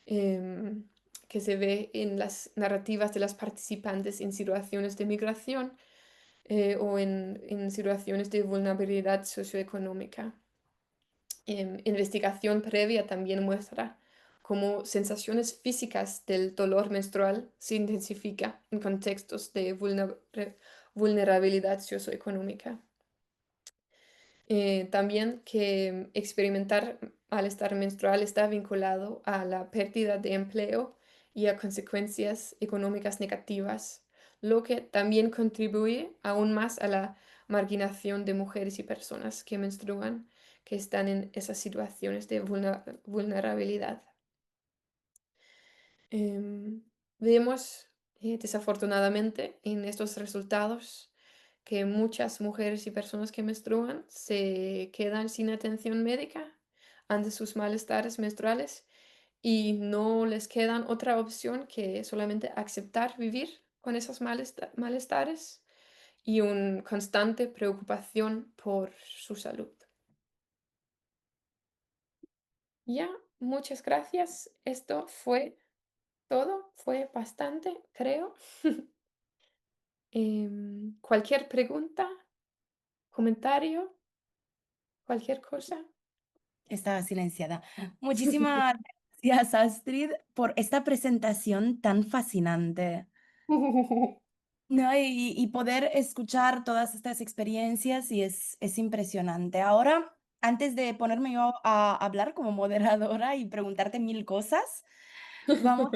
em, que se ve en las narrativas de las participantes en situaciones de migración o en situaciones de vulnerabilidad socioeconómica. Investigación previa también muestra cómo sensaciones físicas del dolor menstrual se intensifica en contextos de vulnerabilidad socioeconómica. También que experimentar malestar menstrual está vinculado a la pérdida de empleo y a consecuencias económicas negativas, lo que también contribuye aún más a la marginación de mujeres y personas que menstruan, que están en esas situaciones de vulnerabilidad. Em, Vemos, desafortunadamente, en estos resultados que muchas mujeres y personas que menstruan se quedan sin atención médica ante sus malestares menstruales y no les quedan otra opción que solamente aceptar vivir con esos malestares y una constante preocupación por su salud. Ya, muchas gracias. Esto fue todo, fue bastante, creo. Cualquier pregunta, comentario, cualquier cosa. Estaba silenciada. Muchísimas gracias, Astrid, por esta presentación tan fascinante. No, y poder escuchar todas estas experiencias y es impresionante. Ahora, antes de ponerme yo a hablar como moderadora y preguntarte mil cosas, vamos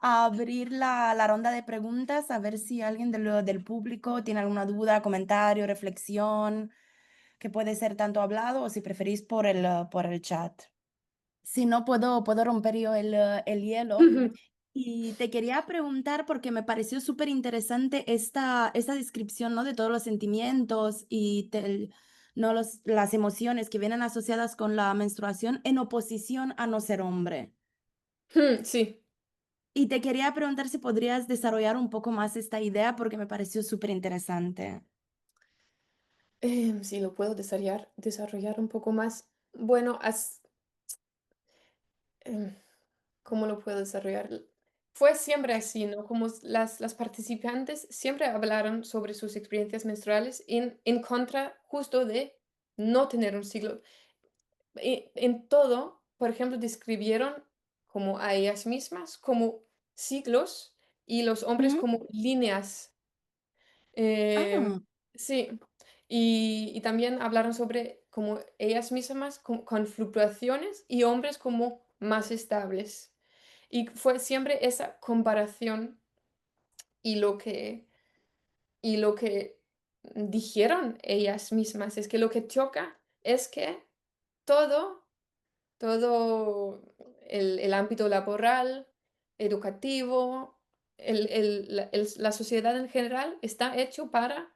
a abrir la ronda de preguntas, a ver si alguien del público tiene alguna duda, comentario, reflexión, que puede ser tanto hablado o si preferís por el chat. Si no, puedo romper yo el hielo. Y te quería preguntar, porque me pareció súper interesante esta descripción, ¿no? De todos los sentimientos y ¿no? Las emociones que vienen asociadas con la menstruación en oposición a no ser hombre. Sí, Y te quería preguntar si podrías desarrollar un poco más esta idea, porque me pareció súper interesante. sí, lo puedo desarrollar un poco más. Bueno, em, ¿cómo lo puedo desarrollar? fue siempre así, ¿no? Como las participantes siempre hablaron sobre sus experiencias menstruales en contra justo de no tener un ciclo. En todo, por ejemplo, describieron como a ellas mismas como ciclos y los hombres Ujú. como líneas. Em, Ah, sí, y también hablaron sobre como ellas mismas con fluctuaciones y hombres como más estables. Y fue siempre esa comparación y lo que dijeron ellas mismas, es que lo que choca es que todo todo el ámbito laboral, educativo, la sociedad en general está hecho para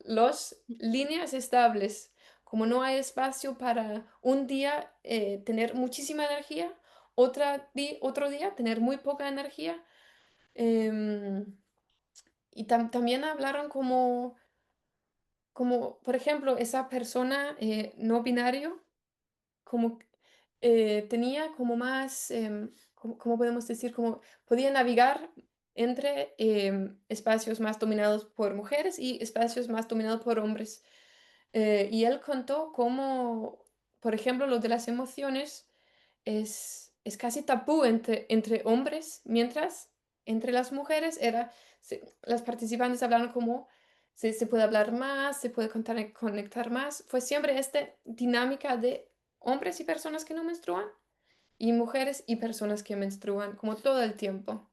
los líneas estables. Como no hay espacio para un día tener muchísima energía, otro día tener muy poca energía. em, y también hablaron como, por ejemplo, esa persona no binario como, tenía como más, ¿cómo podemos decir? Como podía navegar entre, espacios más dominados por mujeres y espacios más dominados por hombres. Y él contó cómo, por ejemplo, lo de las emociones es casi tabú entre hombres, mientras entre las mujeres las participantes hablaron como se puede hablar más, se puede conectar más. Fue siempre esta dinámica de hombres y personas que no menstruan y mujeres y personas que menstruan, como todo el tiempo.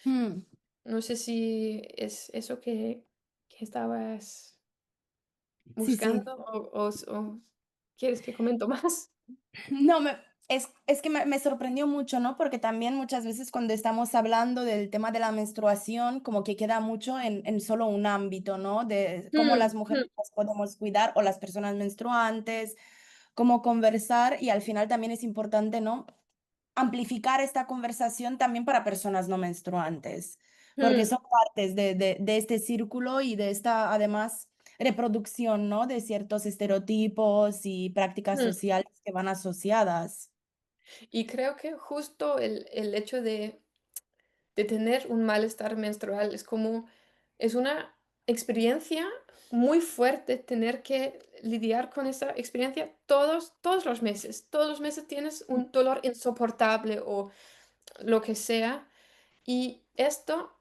mm, No sé si es eso que estabas sí, buscando sí. o quieres que comento más. No, es que me sorprendió mucho, ¿no? Porque también muchas veces cuando estamos hablando del tema de la menstruación, como que queda mucho en solo un ámbito, ¿no? De cómo las Mm, mujeres mm, nos podemos cuidar o las personas menstruantes, cómo conversar y al final también es importante, ¿no? Amplificar esta conversación también para personas no menstruantes, porque mm, son partes de este círculo y de esta, además, reproducción, ¿no? De ciertos estereotipos y prácticas mm. sociales que van asociadas. Y creo que justo el hecho de tener un malestar menstrual es una experiencia muy fuerte tener que lidiar con esa experiencia todos los meses. Todos los meses tienes un dolor insoportable o lo que sea. Y esto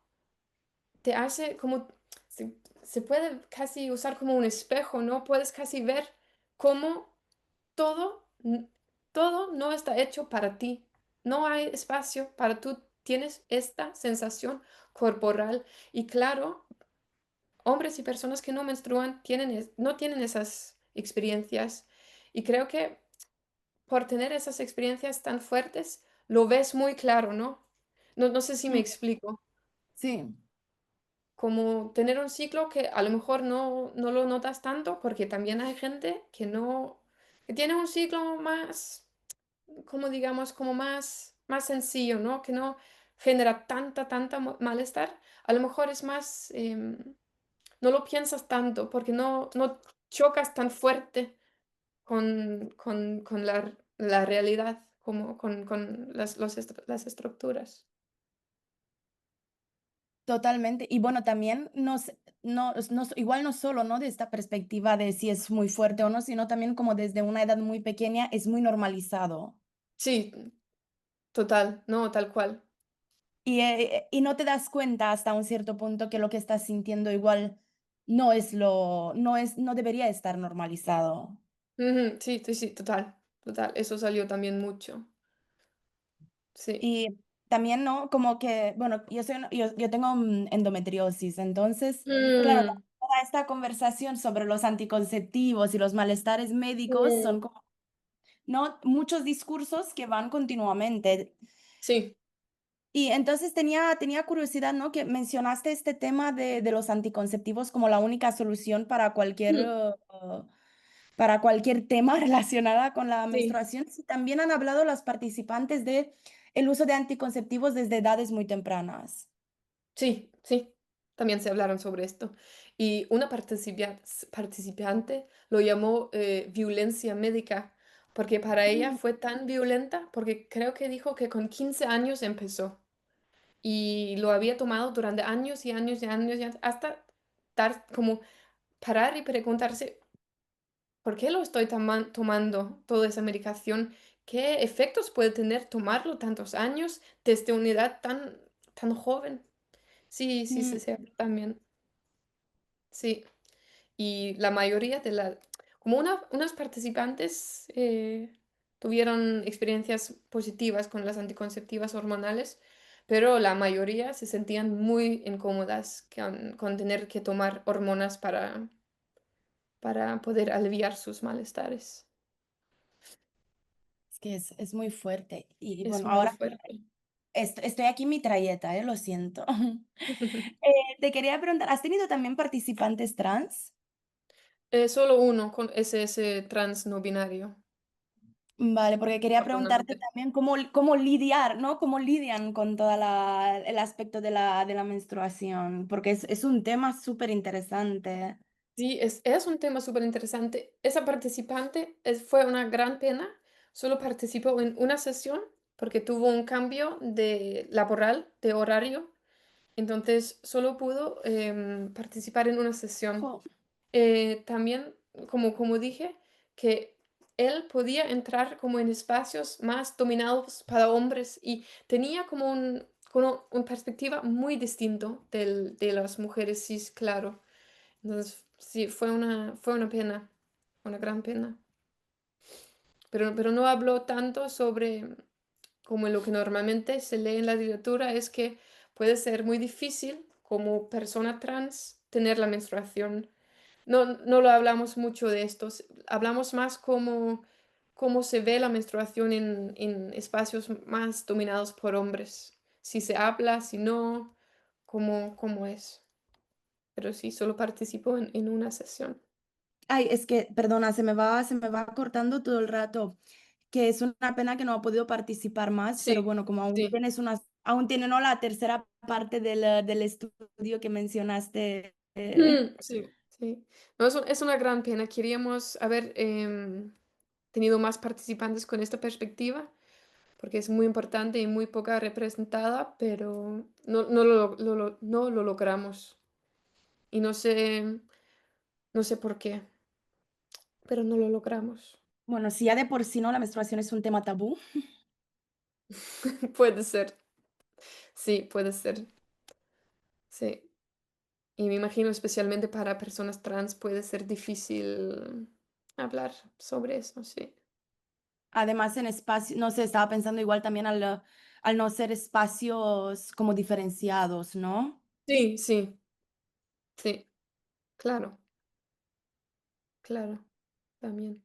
te hace como, se puede casi usar como un espejo, ¿no? Puedes casi ver cómo todo, todo no está hecho para ti. No hay espacio para tú. Tienes esta sensación corporal. Y claro, hombres y personas que no menstruan no tienen esas experiencias. Y creo que por tener esas experiencias tan fuertes, lo ves muy claro, ¿no? No sé si me Mm, explico. sí, Como tener un ciclo que a lo mejor no lo notas tanto, porque también hay gente que tiene un ciclo más, como digamos, como más sencillo, ¿no? Que no genera tanta malestar. A lo mejor es más, no lo piensas tanto, porque no chocas tan fuerte con la realidad, como con las estructuras. totalmente. Y bueno, también igual no solo, ¿no? De esta perspectiva de si es muy fuerte o no, sino también como desde una edad muy pequeña es muy normalizado. Sí, total, no, tal cual. Y no te das cuenta hasta un cierto punto que lo que estás sintiendo igual no debería estar normalizado. Ujú, sí, sí, sí, total, total. Eso salió también mucho. Sí. Y también, ¿no? Como que, bueno, yo tengo endometriosis, entonces, claro, Mm, toda esta conversación sobre los anticonceptivos y los malestares médicos mm, son como, ¿no? Muchos discursos que van continuamente. sí, Y entonces tenía curiosidad, ¿no? Que mencionaste este tema de los anticonceptivos como la única solución mm, para cualquier tema relacionada con la sí, menstruación. Sí, también han hablado las participantes de el uso de anticonceptivos desde edades muy tempranas. sí, sí. También se hablaron sobre esto. Y una participante lo llamó violencia médica, porque para ella Mm, fue tan violenta, porque creo que dijo que con 15 años empezó. y lo había tomado durante años y años y años, hasta dar como parar y preguntarse: ¿por qué lo estoy tomando toda esa medicación? ¿Qué efectos puede tener tomarlo tantos años desde una edad tan joven? Sí, sí, Mm, sí, sí, también, sí. Y la mayoría de la como unas participantes, tuvieron experiencias positivas con las anticonceptivas hormonales, pero la mayoría se sentían muy incómodas con tener que tomar hormonas para poder aliviar sus malestares. es que es muy fuerte. Y Es bueno, muy ahora fuerte. estoy aquí en mi trayeta, lo siento. Te quería preguntar, ¿has tenido también participantes trans? Solo uno con ese trans no binario, Vale, porque quería preguntarte afortunadamente. también cómo lidiar, ¿no? ¿Cómo lidian con todo el aspecto de la menstruación? Porque es un tema súper interesante. Sí, es un tema súper interesante. Esa participante fue una gran pena. Solo participó en una sesión porque tuvo un cambio de laboral, de horario. Entonces solo pudo participar en una sesión. Jo, También, como dije, que él podía entrar como en espacios más dominados para hombres y tenía como una perspectiva muy distinto de las mujeres cis, claro. Entonces, sí, fue una pena, una gran pena. Pero no habló tanto sobre como lo que normalmente se lee en la literatura, es que puede ser muy difícil como persona trans tener la menstruación. No lo hablamos mucho de esto, hablamos más cómo se ve la menstruación en espacios más dominados por hombres. Si se habla, si no, cómo es. Pero sí, solo participo en una sesión. ay, es que, perdona, se me va cortando todo el rato, que es una pena que no ha podido participar más, pero Sí, bueno, como sí. aún tiene, ¿no? La tercera parte del estudio que mencionaste. Sí, sí. No, es una gran pena. Queríamos haber tenido más participantes con esta perspectiva, porque es muy importante y muy poca representada, pero no lo logramos. Y no sé por qué, pero no lo logramos. Bueno, si ya de por sí no, la menstruación es un tema tabú. Puede ser, sí, puede ser, sí. Y me imagino especialmente para personas trans puede ser difícil hablar sobre eso, sí. Además, en espacio, no sé, estaba pensando igual también al no ser espacios como diferenciados, ¿no? Sí, sí, sí, claro, claro, también.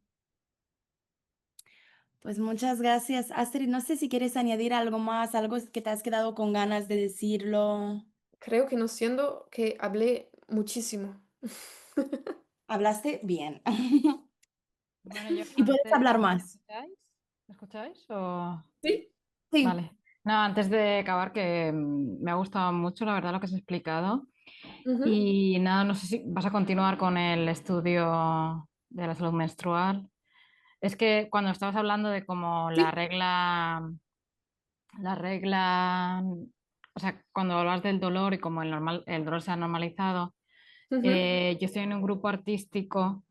Pues muchas gracias, Astrid. No sé si quieres añadir algo más, algo que te has quedado con ganas de decirlo. Creo que no siendo que hablé muchísimo. Hablaste bien. Bueno, yo Y puedes antes, hablar ¿me más. escucháis? ¿Me escucháis? O... Sí. Sí. Vale. No, antes de acabar, que me ha gustado mucho, la verdad, lo que has explicado. Ujú. Y nada, no sé si vas a continuar con el estudio de la salud menstrual. Es que cuando estabas hablando de cómo Sí. la regla, o sea, cuando hablas del dolor y cómo el dolor se ha normalizado, Ujú. yo estoy en un grupo artístico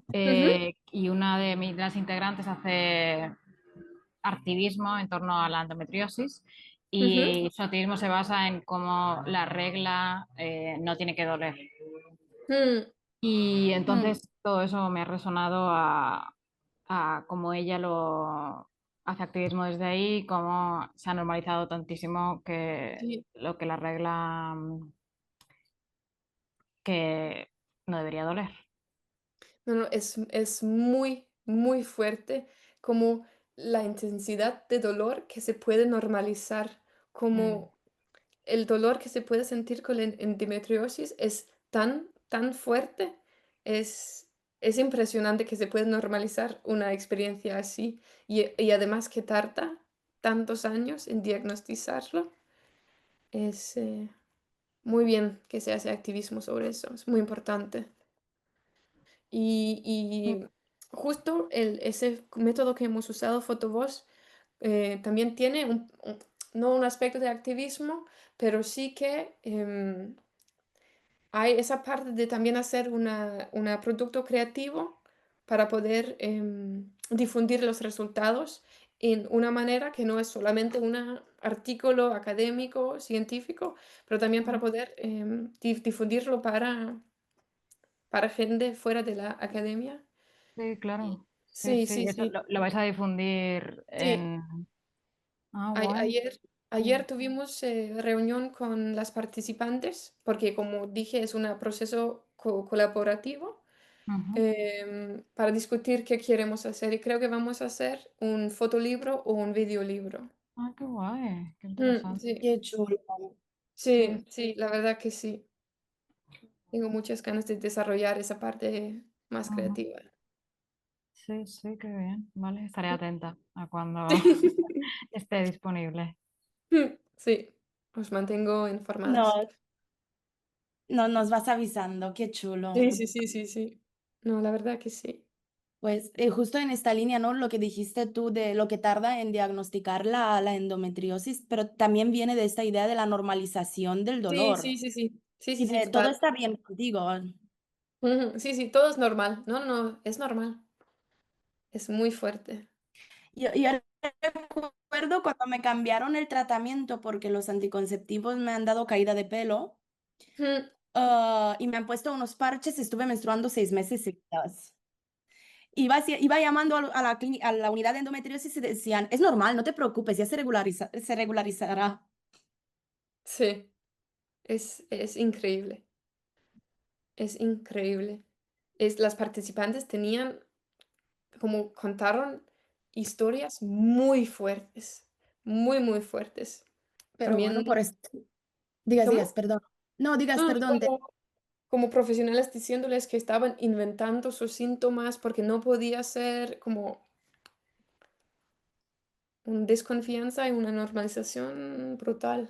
Ujú. y una de las integrantes hace activismo en torno a la endometriosis Ujú. y su activismo se basa en cómo la regla no tiene que doler. Mm. Y Mm, entonces todo eso me ha resonado a cómo ella lo hace activismo desde ahí, cómo se ha normalizado tantísimo que Sí. lo que la regla que no debería doler. No, no, es muy, muy fuerte como la intensidad de dolor que se puede normalizar, Mm, como el dolor que se puede sentir con la endometriosis es tan fuerte, es impresionante que se puede normalizar una experiencia así y además que tarda tantos años en diagnosticarlo, es muy bien que se hace activismo sobre eso, es muy importante. mm. Y justo ese método que hemos usado, Photoboss, también tiene no un aspecto de activismo, pero sí que hay esa parte de también hacer una producto creativo para poder difundir los resultados en una manera que no es solamente un artículo académico, científico, pero también para poder difundirlo para gente fuera de la academia. Sí, Y claro. Sí, sí, sí. sí, Eso sí, lo vais a difundir sí. en... Ah, A- guay. Ayer, ayer tuvimos reunión con las participantes, porque como dije, es un proceso colaborativo Ujú. para discutir qué queremos hacer. Y creo que vamos a hacer un fotolibro o un videolibro. Ah, qué guay, qué interesante. Sí, Qué chulo. Sí, sí, sí, la verdad que sí. Tengo muchas ganas de desarrollar esa parte más ujú. creativa. Sí, sí, qué bien. Vale, estaré atenta a cuando esté disponible. Sí, os mantengo informadas. No, no nos vas avisando, qué chulo. Sí, sí, sí, sí, sí. No, la verdad que sí. Pues justo en esta línea, ¿no? Lo que dijiste tú de lo que tarda en diagnosticar la endometriosis, pero también viene de esta idea de la normalización del Sí, dolor sí, sí, sí. Sí, sí, y sí, de todo total. está bien contigo. Ujú, sí, sí, todo es normal. No, no, no, es normal. Es muy fuerte. Yo recuerdo cuando me cambiaron el tratamiento porque los anticonceptivos me han dado caída de pelo, Ujú, y me han puesto unos parches, estuve menstruando 6 meses seguidas. Iba llamando a la unidad de endometriosis y decían, es normal, no te preocupes, ya se regularizará. sí, es increíble. Es increíble. Las participantes tenían, como contaron, historias muy fuertes. Muy, muy fuertes. Pero También, bueno, por esto. Digas, ¿cómo? digas, perdón. No, digas, No, perdón. como profesionales diciéndoles que estaban inventando sus síntomas porque no podía ser como una desconfianza y una normalización brutal.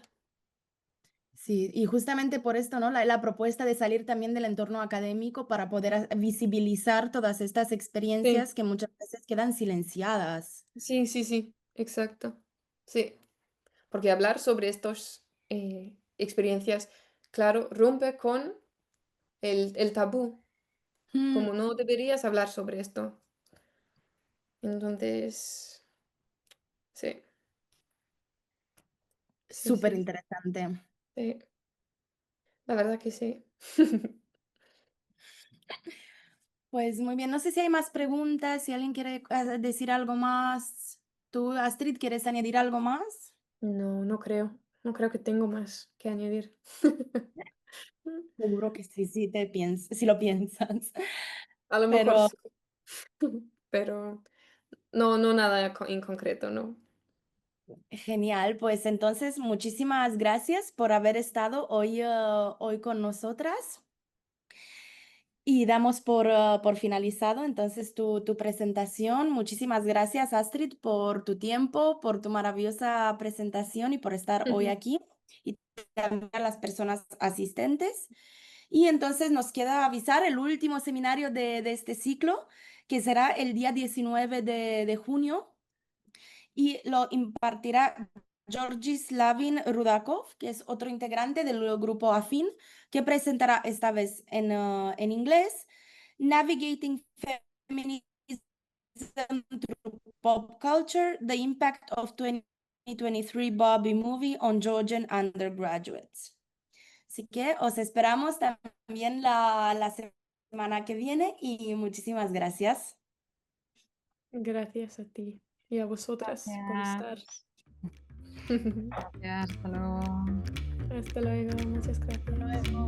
Sí, y justamente por esto, ¿no? La propuesta de salir también del entorno académico para poder visibilizar todas estas Sí, experiencias que muchas veces quedan silenciadas. sí, sí, sí, exacto. Sí, porque hablar sobre estas experiencias, claro, rompe con el tabú, Mm, como no deberías hablar sobre esto. Entonces, sí, sí, súper sí, interesante. sí, la verdad que sí. Pues muy bien, no sé si hay más preguntas, si alguien quiere decir algo más. ¿Tú, Astrid, quieres añadir algo más? No, no creo, no creo que tengo más que añadir. Seguro que sí, si lo piensas. A lo mejor Pero sí, pero no, no nada en concreto, no. genial, pues entonces muchísimas gracias por haber estado hoy con nosotras y damos por finalizado entonces tu presentación. Muchísimas gracias, Astrid, por tu tiempo, por tu maravillosa presentación y por estar hoy aquí y también a las personas asistentes. Y entonces nos queda avisar el último seminario de este ciclo, que será el día 19 de junio y lo impartirá Georgi Slavin Rudakov, que es otro integrante del grupo Afin, que presentará esta vez en inglés Navigating Feminism Through Pop Culture, The Impact of 2023 Barbie Movie on Georgian Undergraduates. Así que os esperamos también la semana que viene y muchísimas gracias. Gracias a ti y a vosotras por estar. Gracias. Gracias, hasta luego. Hasta luego, muchas Hasta gracias. luego.